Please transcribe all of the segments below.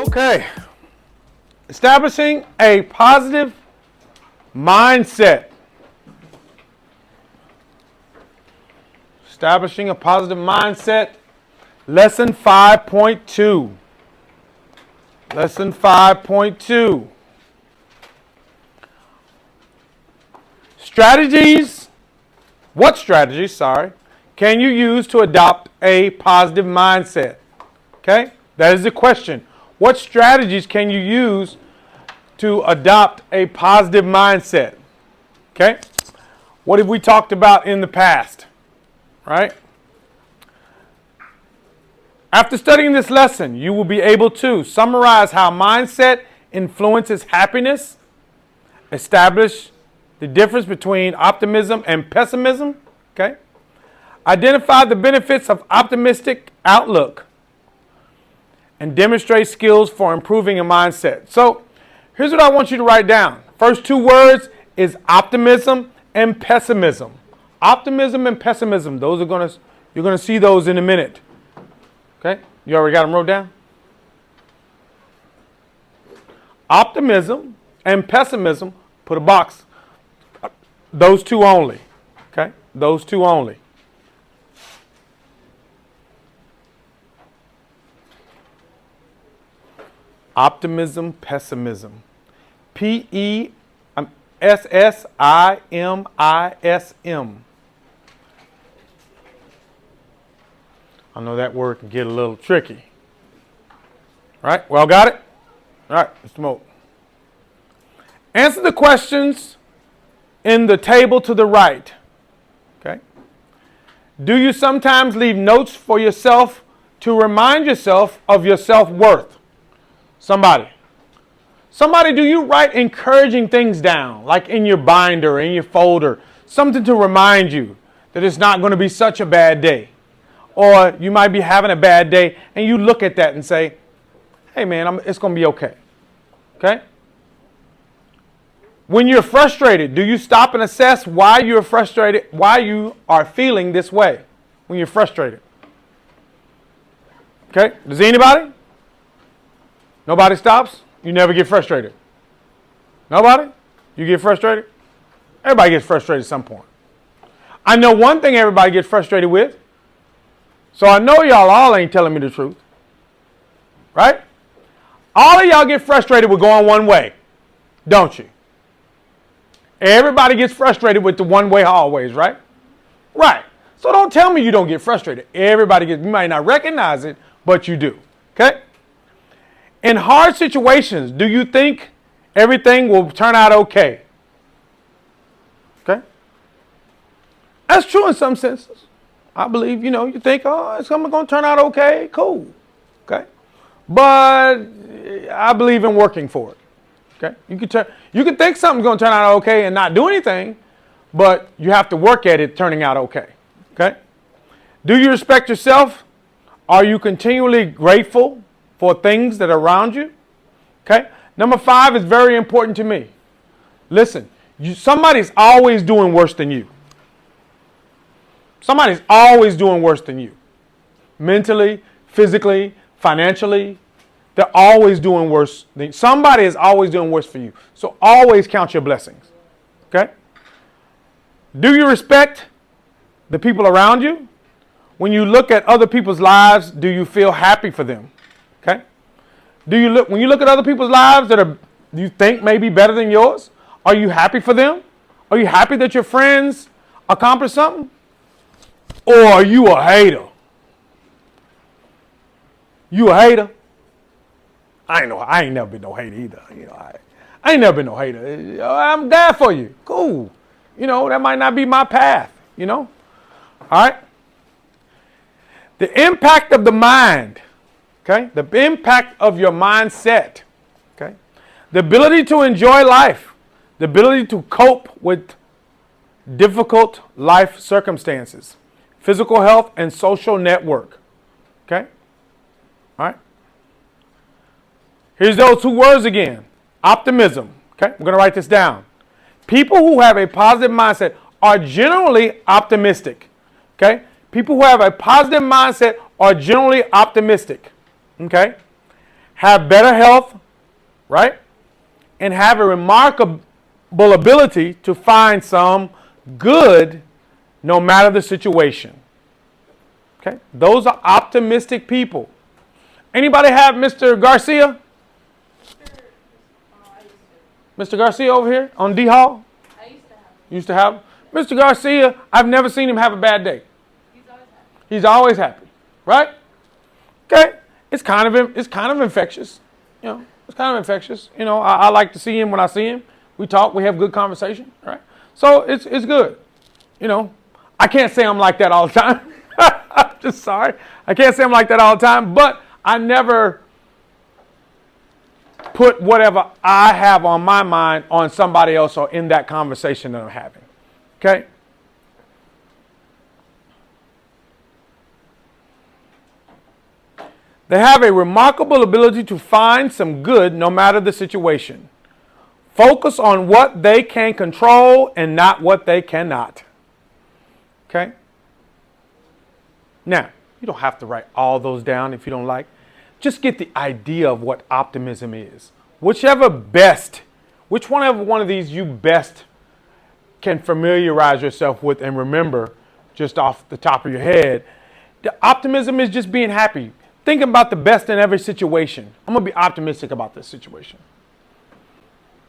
Okay. Establishing a positive mindset. Establishing a positive mindset. Lesson 5.2. Lesson 5.2. Strategies. What strategies, can you use to adopt a positive mindset? Okay? That is the question. What strategies can you use to adopt a positive mindset? Okay? What have we talked about in the past? Right? After studying this lesson, you will be able to summarize how mindset influences happiness, establish the difference between optimism and pessimism, okay? Identify the benefits of optimistic outlook, and demonstrate skills for improving a mindset. So, here's what I want you to write down. First two words is optimism and pessimism. Optimism and pessimism. You're gonna see those in a minute. Okay? You already got them wrote down? Optimism and pessimism, put a box. Those two only. Okay? Those two only. Optimism, pessimism. P-E-S-S-I-M-I-S-M. I know that word can get a little tricky. All right, well, got it? All right, let's move. Answer the questions in the table to the right. Okay. Do you sometimes leave notes for yourself to remind yourself of your self-worth? Somebody, do you write encouraging things down, like in your binder, in your folder, something to remind you that it's not going to be such a bad day? Or you might be having a bad day, and you look at that and say, hey man, it's going to be okay. Okay? When you're frustrated, do you stop and assess why you're frustrated, why you are feeling this way when you're frustrated? Okay? Does anybody? Nobody stops? You never get frustrated? Nobody? You get frustrated? Everybody gets frustrated at some point. I know one thing everybody gets frustrated with. So I know y'all all ain't telling me the truth. Right? All of y'all get frustrated with going one way. Don't you? Everybody gets frustrated with the one-way hallways, right? Right. So don't tell me you don't get frustrated. Everybody gets, you might not recognize it, but you do. Okay? In hard situations, do you think everything will turn out okay? Okay? That's true in some senses. I believe, you think, it's going to turn out okay, cool. Okay? But I believe in working for it. Okay? You can think something's going to turn out okay and not do anything, but you have to work at it turning out okay. Okay? Do you respect yourself? Are you continually grateful for things that are around you? Okay? Number 5 is very important to me. Listen, somebody's always doing worse than you. Somebody's always doing worse than you. Mentally, physically, financially, they're always doing worse. Somebody is always doing worse for you. So always count your blessings. Okay? Do you respect the people around you? When you look at other people's lives, do you feel happy for them? Okay? When you look at other people's lives that you think may be better than yours, are you happy for them? Are you happy that your friends accomplished something? Or are you a hater? You a hater? I ain't never been no hater either. I ain't never been no hater. I'm glad for you. Cool. That might not be my path. All right. The impact of the mind. Okay. The impact of your mindset. Okay. The ability to enjoy life. The ability to cope with difficult life circumstances. Physical health and social network. Okay. All right. Here's those two words again. Optimism. Okay, we're going to write this down. People who have a positive mindset are generally optimistic. Okay? People who have a positive mindset are generally optimistic. Okay? have better health, right? And have a remarkable ability to find some good no matter the situation. Okay? Those are optimistic people. Anybody have Mr. Garcia? Mr. Garcia over here on D Hall? I used to have. Used to have? Mr. Garcia, I've never seen him have a bad day. He's always happy. He's always happy, right? Okay, it's kind of infectious, you know. It's kind of infectious, you know. I like to see him when I see him. We talk, we have good conversation, right? So it's good, you know. I can't say I'm like that all the time. I'm just sorry, I can't say I'm like that all the time. But I never put whatever I have on my mind on somebody else or in that conversation that I'm having. Okay? They have a remarkable ability to find some good no matter the situation. Focus on what they can control and not what they cannot. Okay? Now, you don't have to write all those down if you don't like. Just get the idea of what optimism is. Whichever which one of these you best can familiarize yourself with and remember just off the top of your head. The optimism is just being happy. Thinking about the best in every situation. I'm going to be optimistic about this situation.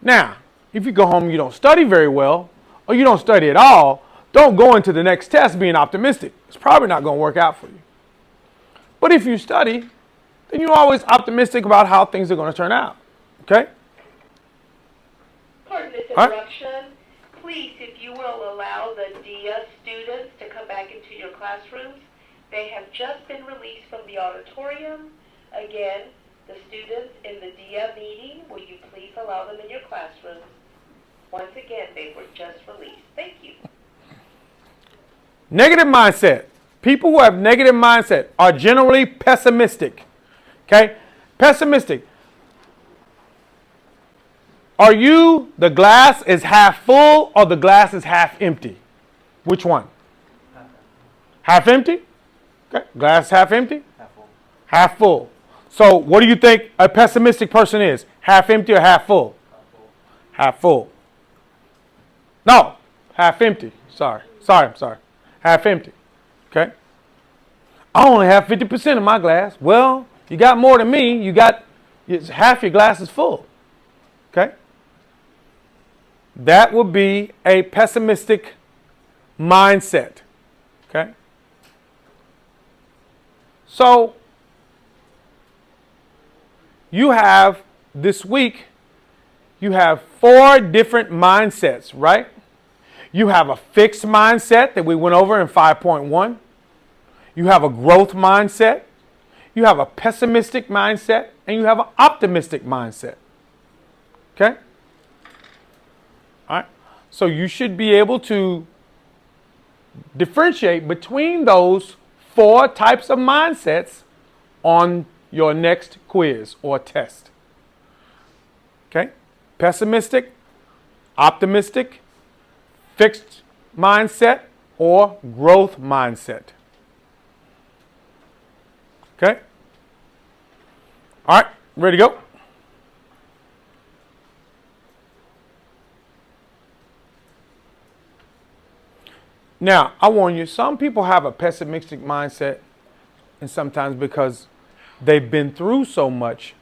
Now, if you go home and you don't study very well, or you don't study at all, don't go into the next test being optimistic. It's probably not going to work out for you. But if you study, then you're always optimistic about how things are going to turn out. Okay? Pardon this interruption. Right. Please, if you will allow the DIA students to come back into your classrooms. They have just been released from the auditorium. Again, the students in the DIA meeting, will you please allow them in your classrooms? Once again, they were just released. Thank you. Negative mindset. People who have negative mindset are generally pessimistic. Okay? Pessimistic. Are you the glass is half full or the glass is half empty? Which one? Half empty? Okay. Glass half empty? Half full. Half full. So what do you think a pessimistic person is? Half empty or half full? Half full. Half full. No, half empty. Sorry. Half empty. Okay. I only have 50% of my glass. Well, you got more than me. Half your glass is full. Okay. That would be a pessimistic mindset. Okay. So, you have, this week, you have 4 different mindsets, right? You have a fixed mindset that we went over in 5.1. You have a growth mindset. You have a pessimistic mindset. And you have an optimistic mindset. Okay? All right. So, you should be able to differentiate between those 4 types of mindsets on your next quiz or test. Okay? Pessimistic, optimistic, fixed mindset, or growth mindset. Okay? All right, ready to go? Now, I warn you, some people have a pessimistic mindset, and sometimes because they've been through so much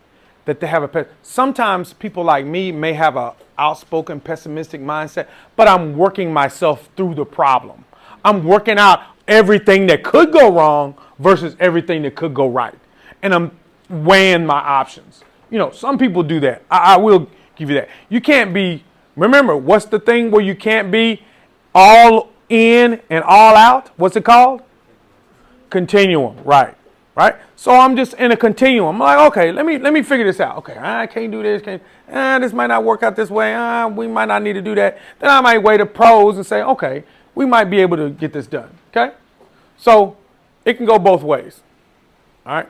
that they have sometimes people like me may have an outspoken pessimistic mindset, but I'm working myself through the problem. I'm working out everything that could go wrong versus everything that could go right. And I'm weighing my options. You know, some people do that. I will give you that. You can't be, remember, what's the thing where you can't be all in and all out? What's it called? Continuum, right. Right? So I'm just in a continuum. I'm like, okay, let me figure this out. Okay, I can't do this. This might not work out this way. We might not need to do that. Then I might weigh the pros and say, okay, we might be able to get this done. Okay? So it can go both ways. All right?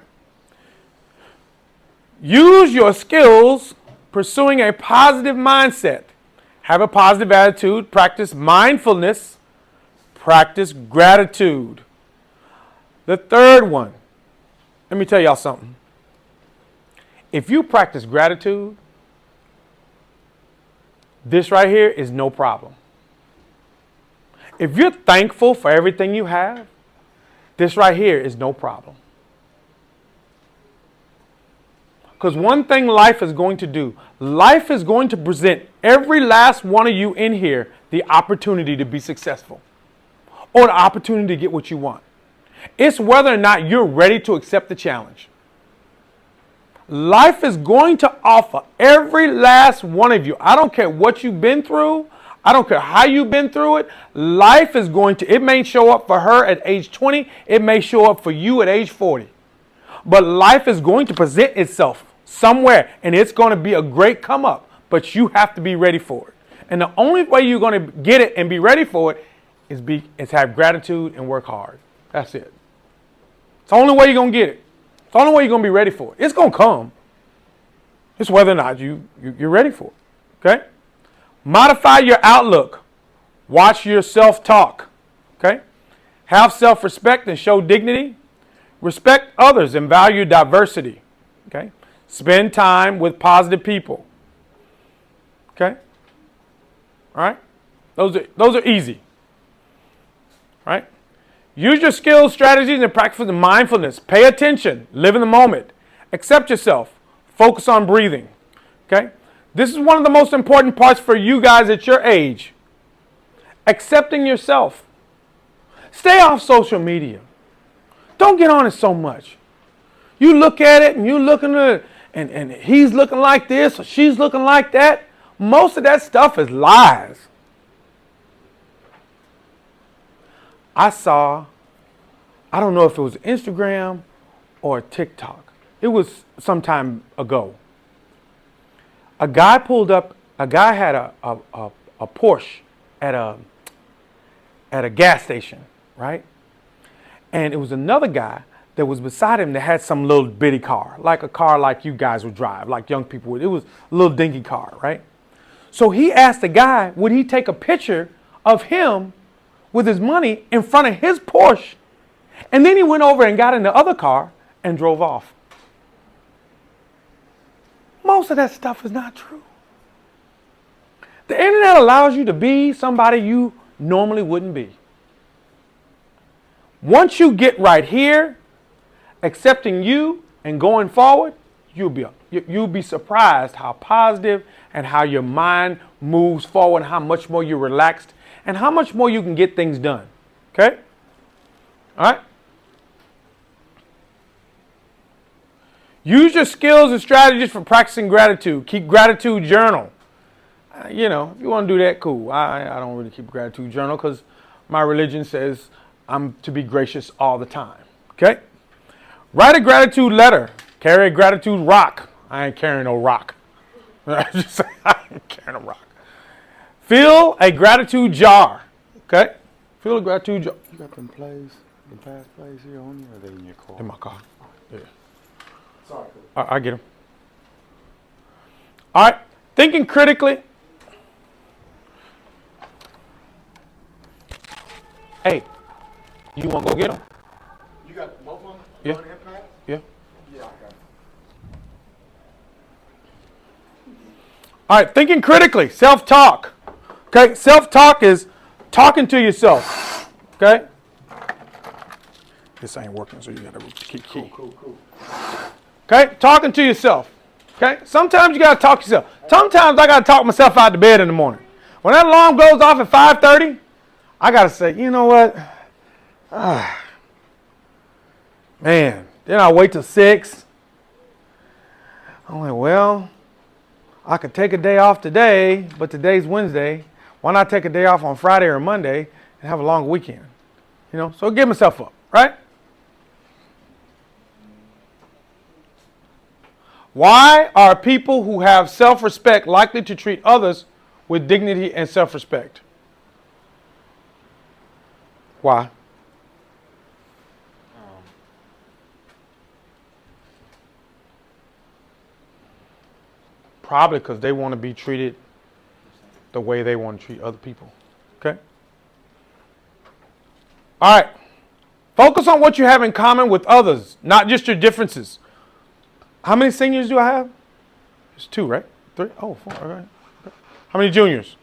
Use your skills pursuing a positive mindset. Have a positive attitude. Practice mindfulness. Practice gratitude. The third one. Let me tell y'all something. If you practice gratitude, this right here is no problem. If you're thankful for everything you have, this right here is no problem. Because one thing life is going to do, life is going to present every last one of you in here the opportunity to be successful or the opportunity to get what you want. It's whether or not you're ready to accept the challenge. Life is going to offer every last one of you. I don't care what you've been through. I don't care how you've been through it. Life is going to, it may show up for her at age 20. It may show up for you at age 40. But life is going to present itself somewhere, and it's going to be a great come up, but you have to be ready for it. And the only way you're going to get it and be ready for it is have gratitude and work hard. That's it. It's the only way you're going to get it. It's the only way you're going to be ready for it. It's going to come. It's whether or not you're ready for it. Okay? Modify your outlook. Watch your self-talk. Okay? Have self-respect and show dignity. Respect others and value diversity. Okay? Spend time with positive people. Okay? All right? Those are easy. All right? Use your skills, strategies, and practice mindfulness. Pay attention. Live in the moment. Accept yourself. Focus on breathing. Okay? This is one of the most important parts for you guys at your age. Accepting yourself. Stay off social media. Don't get on it so much. You look at it and you looking at it, and he's looking like this or she's looking like that. Most of that stuff is lies. I don't know if it was Instagram or TikTok. It was some time ago. A guy had a Porsche at a gas station, right? And it was another guy that was beside him that had some little bitty car, like a car like you guys would drive, like young people would. It was a little dinky car, right? So he asked the guy, would he take a picture of him with his money in front of his Porsche? And then he went over and got in the other car and drove off. Most of that stuff is not true. The internet allows you to be somebody you normally wouldn't be. Once you get right here, accepting you and going forward, you'll be surprised how positive and how your mind moves forward, how much more you're relaxed, and how much more you can get things done. Okay? All right? Use your skills and strategies for practicing gratitude. Keep gratitude journal. If you want to do that, cool. I don't really keep a gratitude journal because my religion says I'm to be gracious all the time. Okay? Write a gratitude letter. Carry a gratitude rock. I ain't carrying no rock. I ain't carrying a rock. Fill a gratitude jar. Okay? Fill a gratitude jar. You got them plays, the past plays here on you, or are they in your car? In my car. Yeah. Sorry. I get them. All right. Thinking critically. Hey, you want to go get them? You got both of them? Yeah. On impact? Yeah. Yeah, I got them. All right. Thinking critically. Self-talk. Okay. Self-talk is talking to yourself. Okay. This ain't working, so you got to keep key. Cool. Okay, talking to yourself. Okay, sometimes you gotta talk to yourself. Sometimes I gotta talk myself out of bed in the morning. When that alarm goes off at 5:30, I gotta say, you know what? Man, then I wait till 6. I'm like, well, I could take a day off today, but today's Wednesday. Why not take a day off on Friday or Monday and have a long weekend? So give myself up, right? Why are people who have self-respect likely to treat others with dignity and self-respect? Why? Probably because they want to be treated the way they want to treat other people. Okay? All right. Focus on what you have in common with others, not just your differences. How many seniors do I have? It's 2, right? 3? Oh, 4. All right. How many juniors?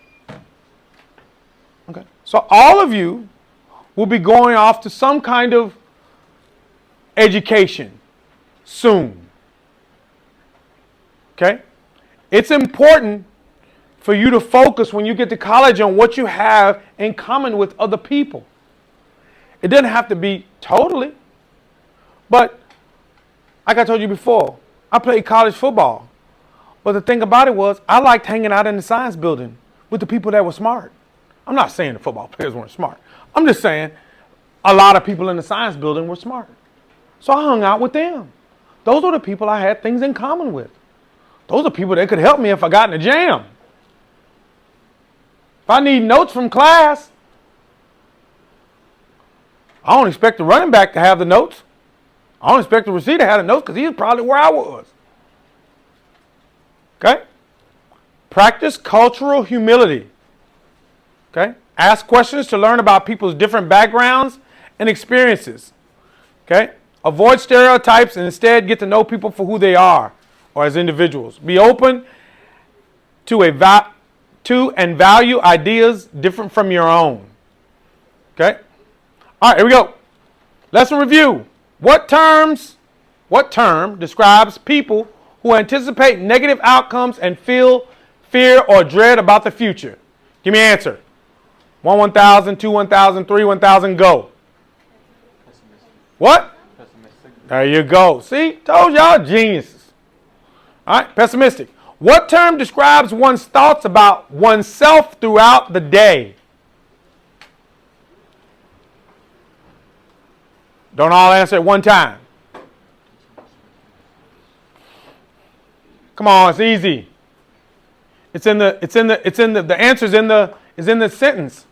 Okay. So all of you will be going off to some kind of education soon. Okay? It's important for you to focus when you get to college on what you have in common with other people. It doesn't have to be totally, but like I told you before, I played college football. But the thing about it was, I liked hanging out in the science building with the people that were smart. I'm not saying the football players weren't smart. I'm just saying a lot of people in the science building were smart. So I hung out with them. Those were the people I had things in common with. Those are people that could help me if I got in a jam. If I need notes from class, I don't expect the running back to have the notes. I don't expect the receiver to have the notes because he was probably where I was. Okay? Practice cultural humility. Okay? Ask questions to learn about people's different backgrounds and experiences. Okay? Avoid stereotypes and instead get to know people for who they are or as individuals. Be open to and value ideas different from your own. Okay? All right, here we go. Lesson review. What term describes people who anticipate negative outcomes and feel fear or dread about the future? Give me an answer. 1, 1,000, 2, 1,000, 3, 1,000, go. Pessimistic. What? Pessimistic. There you go. See? Told y'all geniuses. All right, pessimistic. What term describes one's thoughts about oneself throughout the day? Don't all answer at one time. Come on, it's easy. The answer's in the sentence.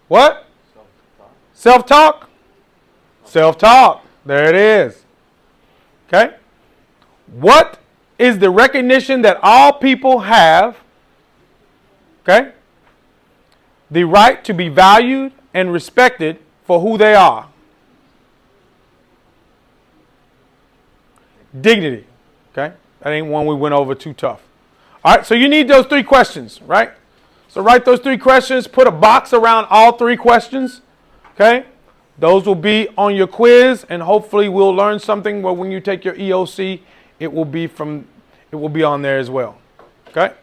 What? Self-talk. Self-talk. There it is. Okay? What is the recognition that all people have? Okay? The right to be valued and respected for who they are. Dignity. Okay? That ain't one we went over too tough. All right, so you need those 3 questions, right? So write those 3 questions, put a box around all 3 questions. Okay? Those will be on your quiz, and hopefully we'll learn something where when you take your EOC, it will be on there as well. Okay?